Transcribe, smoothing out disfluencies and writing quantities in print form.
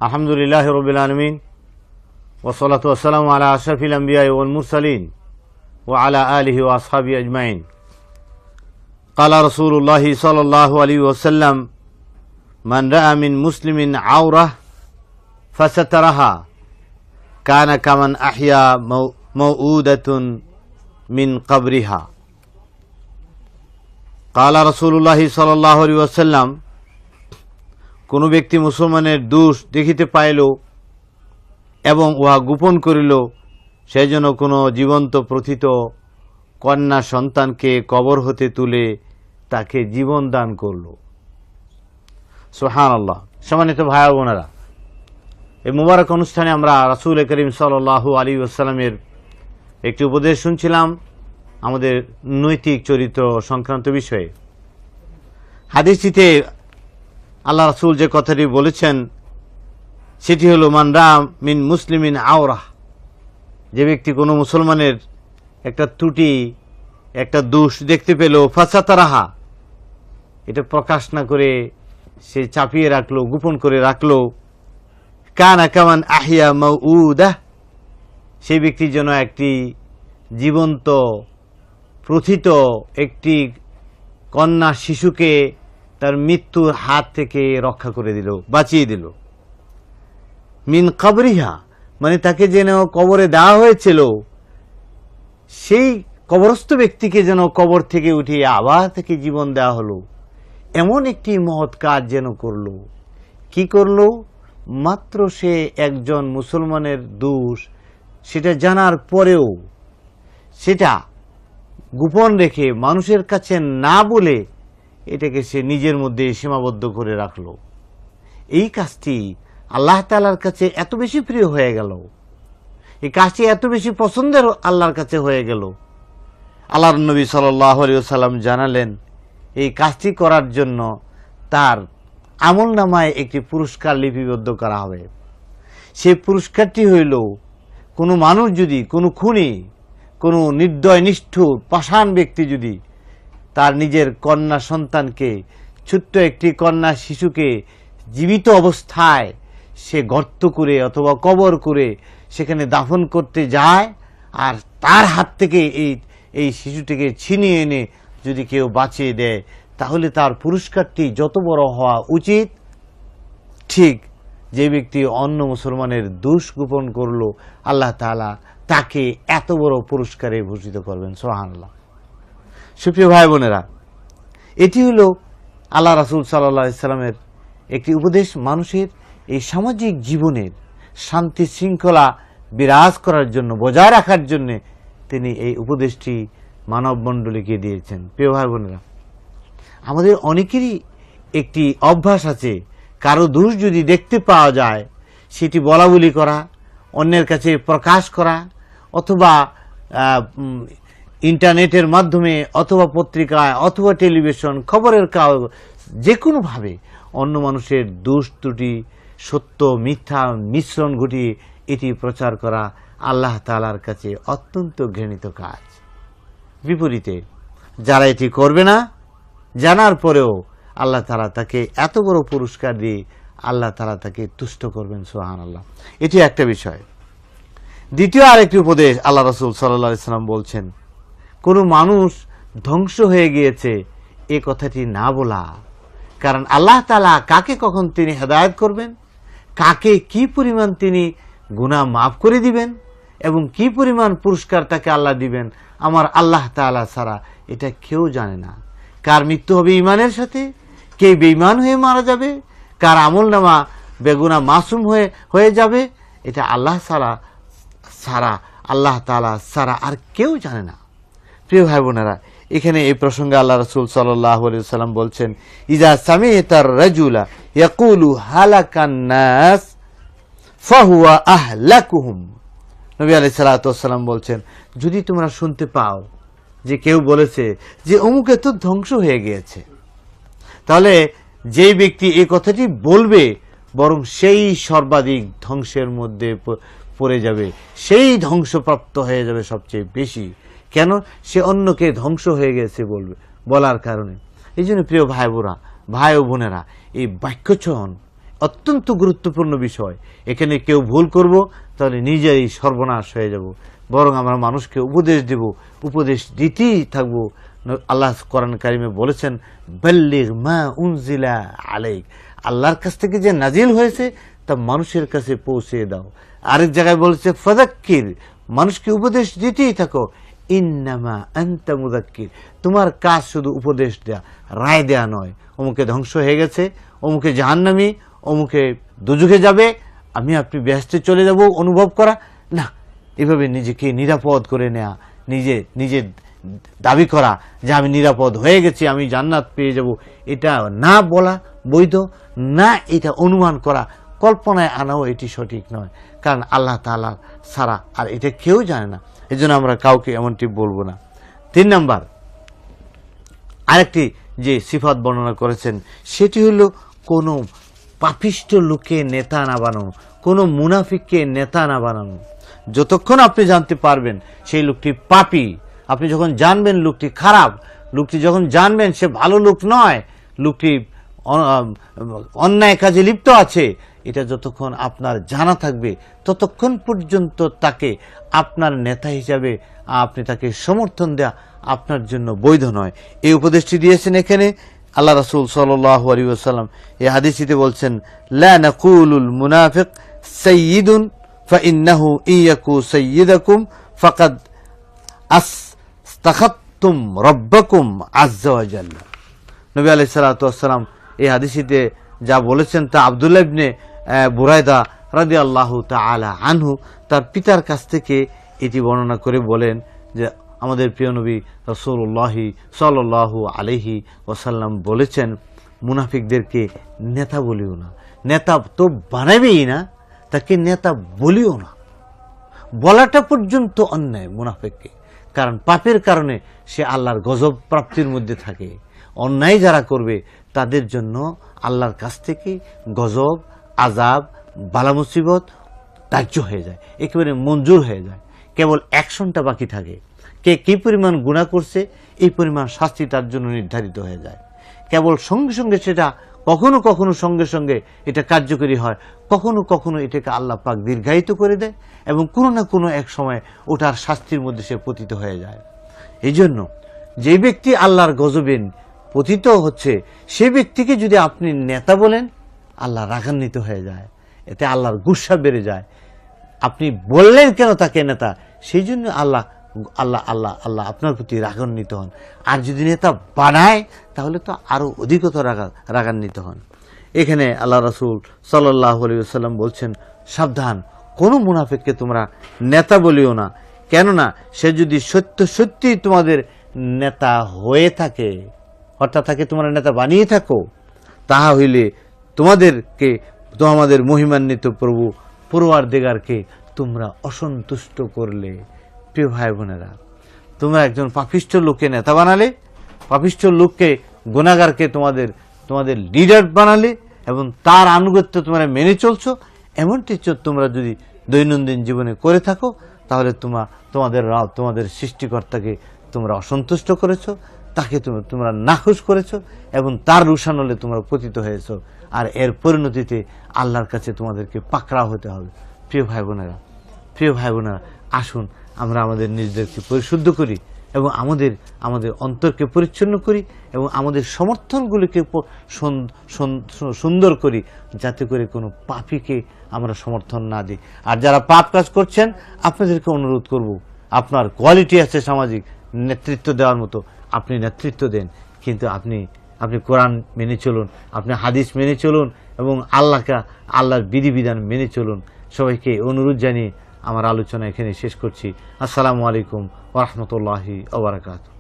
আলহামদুলিল্লাহি রাব্বিল আলামিন ওয়াসসালাতু ওয়াসসালামু আলা আশরাফিল আমবিয়া ওয়াল মুরসালিন ওয়া আলা আলিহি ওয়া আসহাবিহি আজমাইন। ক্বালা রাসূলুল্লাহি সাল্লাল্লাহু আলাইহি ওয়াসাল্লাম মান রাআ মিন মুসলিমিন আওরাহ ফাসাতারাহা কানা কামান আহইয়া মাউউদাতুন মিন কবরিহা। ক্বালা রাসূলুল্লাহি সাল্লাল্লাহু আলাইহি ওয়াসাল্লাম, কোনো ব্যক্তি মুসলমানের দোষ দেখিতে পাইল এবং উহা গোপন করিল, সেই জন্য কোনো জীবন্ত প্রথিত কন্যা সন্তানকে কবর হতে তুলে তাকে জীবন দান করল। সুবহানাল্লাহ। সম্মানিত ভাই ও বোনেরা, এই মুবারক অনুষ্ঠানে আমরা রাসূল করিম সাল্লাল্লাহু আলাইহি ওয়াসাল্লামের একটি উপদেশ শুনছিলাম আমাদের নৈতিক চরিত্র সংক্রান্ত বিষয়ে। হাদিসটিতে আল্লাহ রাসূল যে কথাটি বলেছেন সেটি হলো মান রা মিন মুসলিমিন আওরাহ, যে ব্যক্তি কোনো মুসলমানের একটা ত্রুটি একটা দোষ দেখতে পেল, ফাসাতারাহা, এটা প্রকাশ না করে সে চাপিয়ে রাখলো, গোপন করে রাখলো, কানা কামান আহিয়া মাউউদাহ, সেই ব্যক্তির জন্য একটি জীবন্ত প্রথিত একটি কন্যা শিশুকে তার মৃত্যুর হাত থেকে রক্ষা করে দিল, বাঁচিয়ে দিল। মিন কবরিহা, মানে তাকে যেন কবরে দেওয়া হয়েছিল সেই কবরস্থ ব্যক্তিকে যেন কবর থেকে উঠিয়ে আবার তাকে জীবন দেওয়া হলো, এমন একটি মহৎ কাজ যেন করলো। কি করলো? মাত্র সে একজন মুসলমানের দোষ সেটা জানার পরেও সেটা গোপন রেখে মানুষের কাছে না বলে এটাকে সে নিজের মধ্যে সীমাবদ্ধ করে রাখলো। এই কাজটি আল্লাহ তাআলার কাছে এত বেশি প্রিয় হয়ে গেল, এই কাজটি এত বেশি পছন্দের আল্লাহর কাছে হয়ে গেল। আল্লাহর নবী সাল্লাল্লাহু আলাইহি ওয়াসাল্লাম জানালেন এই কাজটি করার জন্য তার আমলনামায় একটি পুরস্কার লিপিবদ্ধ করা হবে। সেই পুরস্কারটি হইল, কোনো মানুষ যদি, কোনো খুনি, কোনো নির্দয় নিষ্ঠুর পাষাণ ব্যক্তি যদি তার নিজের কন্যা সন্তানকে, ছোট্ট একটি কন্যা শিশুকে জীবিত অবস্থায় সে গর্ত করে অথবা কবর করে সেখানে দাফন করতে যায়, আর তার হাত থেকে এই শিশুটিকে ছিনিয়ে এনে যদি কেউ বাঁচিয়ে দেয়, তাহলে তার পুরস্কারটি যত বড় হওয়া উচিত, ঠিক যে ব্যক্তি অন্য মুসলমানের দোষ গোপন করলো আল্লাহ তাআলা তাকে এত বড় পুরস্কারে ভূষিত করবেন। সুবহানাল্লাহ। সুপ্রিয় ভাই বোনেরা, এটি হলো আল্লাহ রাসূল সাল্লাল্লাহু আলাইহি ওয়াসাল্লামের একটি উপদেশ, মানুষের এই সামাজিক জীবনের শান্তি শৃঙ্খলা বিরাজ করার জন্য, বজায় রাখার জন্য তিনি এই উপদেশটি মানবমণ্ডলীকে দিয়েছেন। প্রিয় ভাই বোনেরা, আমাদের অনেকেরই একটি অভ্যাস আছে, কারো দোষ যদি দেখতে পাওয়া যায় সেটি বলা বলি করা, অন্যের কাছে প্রকাশ করা, অথবা ইন্টারনেটের মাধ্যমে অথবা পত্রিকায় অথবা টেলিভিশন খবরের কাগজ, যে কোনোভাবে অন্য মানুষের দোষ ত্রুটি, সত্য মিথ্যা মিশ্রণ ঘটিয়ে এটি প্রচার করা আল্লাহ তাআলার কাছে অত্যন্ত ঘৃণিত কাজ। বিপরীতে যারা এটি করবে না, জানার পরেও আল্লাহ তাআলা তাকে এত বড় পুরস্কার দিয়ে আল্লাহ তাআলা তাকে তুষ্ট করবেন। সুবহানাল্লাহ। এটি একটা বিষয়। দ্বিতীয় আরেকটি উপদেশ আল্লাহ রাসূল সাল্লাল্লাহু আলাইহি ওয়াসাল্লাম বলছেন, কোনো মানুষ ধ্বংস হয়ে গিয়েছে এ কথাটি না বলা। কারণ আল্লাহ তাআলা কাকে কখন তিনি হেদায়েত করবেন, কাকে কি পরিমাণ তিনি গুনাহ মাফ করে দিবেন এবং কি পরিমাণ পুরস্কার তাকে আল্লাহ দিবেন, আমার আল্লাহ তাআলা ছাড়া এটা কেউ জানে না। কার মৃত্যু হবে ঈমানের সাথে, কে বেঈমান হয়ে মারা যাবে, কার আমলনামা বেগুনাহ মাসুম হয়ে যাবে, এটা আল্লাহ ছাড়া আল্লাহ তাআলা ছাড়া আর কেউ জানে না। প্রিয় ভাই বোনেরা, এখানে এই প্রসঙ্গে আল্লাহ রাসূল সাল্লাল্লাহু আলাইহি ওয়াসাল্লাম বলছেন, ইজা সামি'তার রাজুলা ইয়াকুলু হালাকান নাস ফাহুয়া আহলাকুহুম। নবী আলাইহিস সালাতু ওয়াসসালাম বলছেন, যদি তোমরা শুনতে পাও যে কেউ বলেছে যে অমুকে তো ধ্বংস হয়ে গিয়েছে, তাহলে যে ব্যক্তি এই কথাটি বলবে বরং সেই সর্বাধিক ধ্বংসের মধ্যে পড়ে যাবে, সেই ধ্বংসপ্রাপ্ত হয়ে যাবে সবচেয়ে বেশি। কেন? সে অন্যকে ধ্বংস হয়ে গেছে বলার কারণে। এই জন্য প্রিয় ভাই ও বোনেরা, এই বাক্যচয়ন অত্যন্ত গুরুত্বপূর্ণ বিষয়। এখানে কেউ ভুল করব তাহলে নিজেই সর্বনাশ হয়ে যাব। বরং আমরা মানুষকে উপদেশ দেব, উপদেশ দিতেই থাকবো। আল্লাহ কোরআন কারিমে বলেছেন, বাল্লিগ মা উনজিলা আলাইক, আল্লাহর কাছ থেকে যে নাজিল হয়েছে তা মানুষের কাছে পৌঁছে দাও। আরেক জায়গায় বলেছে ফাযাক্কির, মানুষকে উপদেশ দিতেই থাকো। ইন্নামা আনতা মুযাক্কির, তোমার কাজ শুধু উপদেশ দেয়া, রায় দেয়া নয়। অমুকে ধ্বংস হয়ে গেছে, অমুকে জাহান্নামী, অমুকে দুজখে যাবে, আমি আপনি বেহেশতে চলে যাব অনুভব করা না। এভাবে নিজেকে নিরাপদ করে নেয়া, নিজে দাবি করা যে আমি নিরাপদ হয়ে গেছি, আমি জান্নাত পেয়ে যাব, এটা না বলা বৈধ না, এটা অনুমান করা, কল্পনায় আনাও এটি সঠিক নয়। কারণ আল্লাহ তাআলা ছাড়া আর এটা কেউ জানে না, এই জন্য আমরা কাউকে এমনটি বলবো না। 3 নাম্বার আরেকটি যে সিফাত বর্ণনা করেছেন সেটি হলো কোনো পাপিষ্ট লোককে নেতা না বানানো, কোনো মুনাফিককে নেতা না বানানো। যতক্ষণ আপনি জানতে পারবেন সেই লোকটি পাপী, আপনি যখন জানবেন লোকটি খারাপ, লোকটি যখন জানবেন সে ভালো লোক নয়, লোকটি অন্যায় কাজে লিপ্ত আছে, এটা যতক্ষণ আপনার জানা থাকবে ততক্ষণ পর্যন্ত তাকে আপনার নেতা হিসাবে আপনি তাকে সমর্থন দেয়া আপনার জন্য বৈধ নয়। এই উপদেশটি দিয়েছেন এখানে আল্লাহ রাসূল সাল্লাল্লাহু আলাইহি ওয়াসাল্লাম। এই হাদিসটিতে বলছেন, লা নাকুলুল মুনাফিক সাইয়্যিদুন ফাইন্নাহু ইয়াকু সাইয়্যিদাকুম ফাকাদ আস্তাখাতুম রাব্বাকুম আযজা ওয়া জাল্লা। নবী আলাইহিস সালাতু ওয়াস সালাম এই হাদিসটিতে যা বলেছেন তা আব্দুল্লাহ ইবনে বুরাইদা রাদিয়াল্লাহু তাআলা আনহু তার পিতার কাছ থেকে এটি বর্ণনা করে বলেন যে আমাদের প্রিয় নবী রাসূলুল্লাহ সাল্লাল্লাহু আলাইহি ওয়াসাল্লাম বলেছেন, মুনাফিকদেরকে নেতা বলিও না। নেতা তো বানাবেই না, তাকে নেতা বলিও না। বলাটা পর্যন্ত অন্যায় মুনাফিককে, কারণ পাপের কারণে সে আল্লাহর গজব প্রাপ্তির মধ্যে থাকে। অন্যায় যারা করবে তাদের জন্য আল্লাহর কাছ থেকে গজব, আযাব, বালা মুসিবত ধার্য হয়ে যায়, একেবারে মঞ্জুর হয়ে যায়। কেবল অ্যাকশনটা বাকি থাকে, কে কী পরিমাণ গুনাহ করছে এই পরিমাণ শাস্তি তার জন্য নির্ধারিত হয়ে যায়। কেবল সঙ্গে সঙ্গে সেটা কখনো কখনো সঙ্গে সঙ্গে এটা কার্যকরী হয়, কখনো কখনো এটাকে আল্লাহ পাক দীর্ঘায়িত করে দেয় এবং কোনো না কোনো এক সময় ওটার শাস্তির মধ্যে সে পতিত হয়ে যায়। এই জন্য যে ব্যক্তি আল্লাহর গজবে পতিত হচ্ছে সেই ব্যক্তিকে যদি আপনি নেতা বলেন, আল্লাহ রাগান্বিত হয়ে যায়, এতে আল্লাহর গুসা বেড়ে যায়। আপনি বললেন কেন তাকে নেতা, সেই জন্য আল্লাহ আল্লাহ আল্লাহ আল্লাহ আপনার প্রতি রাগান্বিত হন। আর যদি নেতা বানায় তাহলে তো আরো অধিকতর রাগান্বিত হন। এখানে আল্লাহ রাসূল সাল্লাল্লাহু আলাইহি ওয়াসাল্লাম বলছেন, সাবধান, কোনো মুনাফিককে তোমরা নেতা বলিও না, কেননা সে যদি সত্য সত্যি তোমাদের নেতা হয়ে থাকে, অর্থাৎ তাকে তোমরা নেতা বানিয়ে থাকো, তাহা হইলে তোমাদেরকে তোমাদের মহিমান্বিত প্রভু পরওয়ারদিগারকে তোমরা অসন্তুষ্ট করলে। প্রিয় ভাই বোনেরা, তোমরা একজন পাপিষ্ঠ লোককে নেতা বানালে, পাপিষ্ঠ লোককে গুনাহগারকে তোমাদের লিডার বানালে এবং তার আনুগত্য তোমরা মেনে চলছো, এমনটি তোমরা যদি দৈনন্দিন জীবনে করে থাকো তাহলে তোমাদের সৃষ্টিকর্তাকে তোমরা অসন্তুষ্ট করেছো, তাকে তোমরা নাখুশ করেছো এবং তার রুশানলে তোমরা পতিত হয়েছো। আর এর পরিণতিতে আল্লাহর কাছে তোমাদেরকে পাকড়াও হতে হবে। প্রিয় ভাই বোনেরা, আসুন আমরা আমাদের নিজেদেরকে পরিশুদ্ধ করি এবং আমাদের অন্তরকে পরিচ্ছন্ন করি এবং আমাদের সমর্থনগুলিকে সুন্দর করি, যাতে করে কোনো পাপীকে আমরা সমর্থন না দিই। আর যারা পাপ কাজ করছেন আপনাদেরকে অনুরোধ করব, আপনার কোয়ালিটি আছে সামাজিক নেতৃত্ব দেওয়ার মতো, আপনি নেতৃত্ব দেন, কিন্তু আপনি কোরআন মেনে চলুন, আপনি হাদিস মেনে চলুন এবং আল্লাহর বিধিবিধান মেনে চলুন। সবাইকে অনুরোধ জানিয়ে আমার আলোচনা এখানে শেষ করছি। আসসালামু আলাইকুম ওয়া রাহমাতুল্লাহি ওয়া বারাকাতুহু।